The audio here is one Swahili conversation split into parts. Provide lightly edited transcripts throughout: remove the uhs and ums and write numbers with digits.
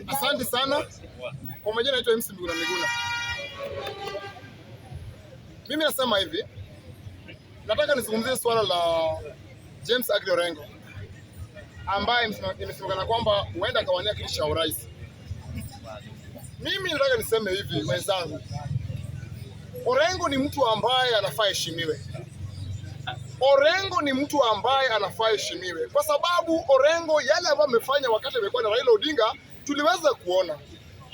Asante sana. Kwa majina naitwa MC Miguna Miguna. Mimi nasema hivi, nataka nizungumzie swala la James Aggrey Orengo ambaye imesemekana kwamba huenda akawania kiti cha urais. Mimi nataka niseme hivi wenzangu, Orengo ni mtu ambaye anafaa heshimiwe. Orengo ni mtu ambaye anafaa heshimiwe kwa sababu Orengo yale ambayo amefanya wakati amekuwa na Raila Odinga tuliweza kuona,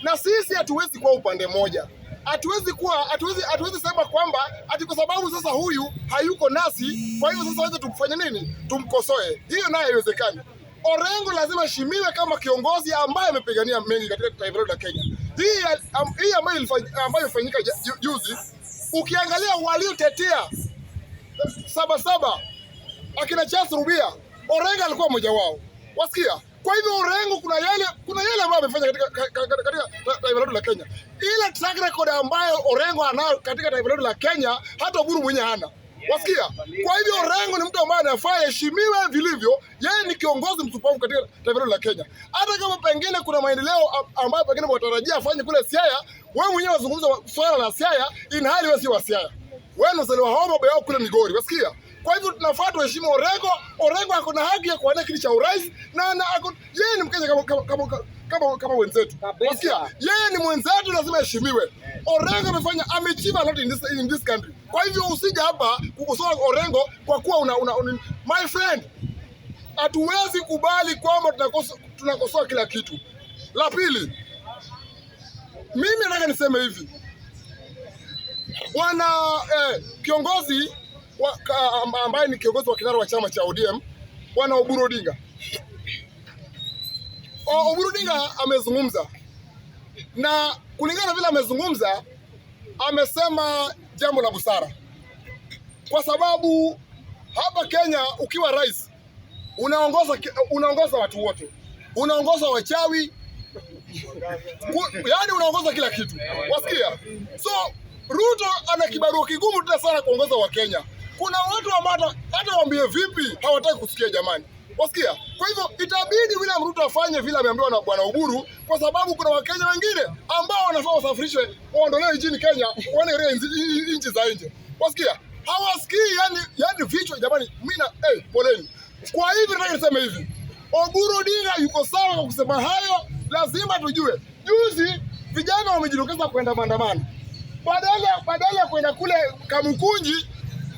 na sisi hatuwezi kuwa upande moja. Hatuwezi sema kwamba ati kwa sababu sasa huyu hayuko nasi, kwa hivyo sasa wacha tumfanye nini? Tumkosoe. Hiyo nayo haiwezekani. Orengo lazima heshimiwe kama kiongozi ambaye amepigania mengi katika taifa la Kenya. Hii ambayo ilifanyika juzi, ukiangalia waliotetea Sabasaba akina Charles Rubia, Orengo alikuwa mmoja wao. Wasikia? Kwa hivyo Orengo kuna yale ambayo amefanya katika taifa letu la Kenya. Ile track record ambayo Orengo anayo katika taifa letu la Kenya hata Oburu mwenye hana. Wasikia? Kwa hivyo Orengo ni mtu ambaye anafaa heshimiwe vilivyo. Yeye ni kiongozi msupavu katika taifa letu la Kenya. Hata kama pengine kuna maendeleo ambayo pengine watarajia afanye kule Siaya, wewe mwenyewe unazungumza swala la Siaya inhali wewe si wa Siaya. Wewe unazaliwa Homa Bay au kule Migori. Wasikia? Kwa hivyo tunafaa tuheshimu Orengo. Orengo ako na haki ya kuwania kiti cha urais na yeye ni Mkenya kama wenzetu. Wasikia? Yeye ni mwenzetu, lazima heshimiwe. Orengo ameachieve a lot in this country. Kwa hivyo usije hapa kukosoa Orengo kwa kuwa my friend, hatuwezi kubali kwamba tunakosoa kila kitu. La pili, mimi nataka niseme hivi. Bwana kiongozi ambaye ni kiongozi wa kinara wa chama cha ODM, Bwana Oburu Odinga. Oburu Odinga amezungumza, na kulingana vile amezungumza, amesema jambo la busara, kwa sababu hapa Kenya ukiwa rais unaongoza watu wote, unaongoza wachawi, yani unaongoza kila kitu. Wasikia? So Ruto ana kibarua kigumu tena sana kuongoza wa Kenya. Kuna watu ambao hata waambie vipi hawataki kusikia jamani. Wasikia? Kwa hivyo itabidi William Ruto afanye vile ameambiwa na Bwana Oburu, kwa sababu kuna Wakenya wengine ambao wanafaa wasafirishwe waondolewe nchini Kenya, waende nchi za nje. Wasikia? Hawasikii yani vichwa jamani. Mimi poleni. Kwa hivyo nataka niseme hivi. Oburu Odinga yuko sawa kwa kusema hayo, lazima tujue. Juzi vijana wamejitokeza kwenda maandamano. Badala ya kwenda kule Kamukunji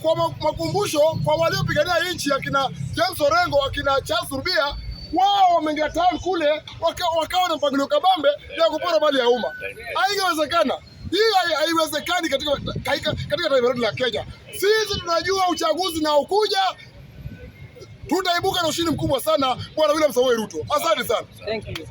kwa makumbusho kwa waliopigania nchi akina James Orengo, akina Charles Rubia, wao wameingia town kule wakawa na mpangilio kabambe ya kupora mali ya umma. Haingewezekana. Hii haiwezekani katika taifa letu la Kenya. Sisi tunajua uchaguzi na ukuja tutaibuka na ushindi mkubwa sana Bwana William Samoei Ruto. Asante sana. Thank you.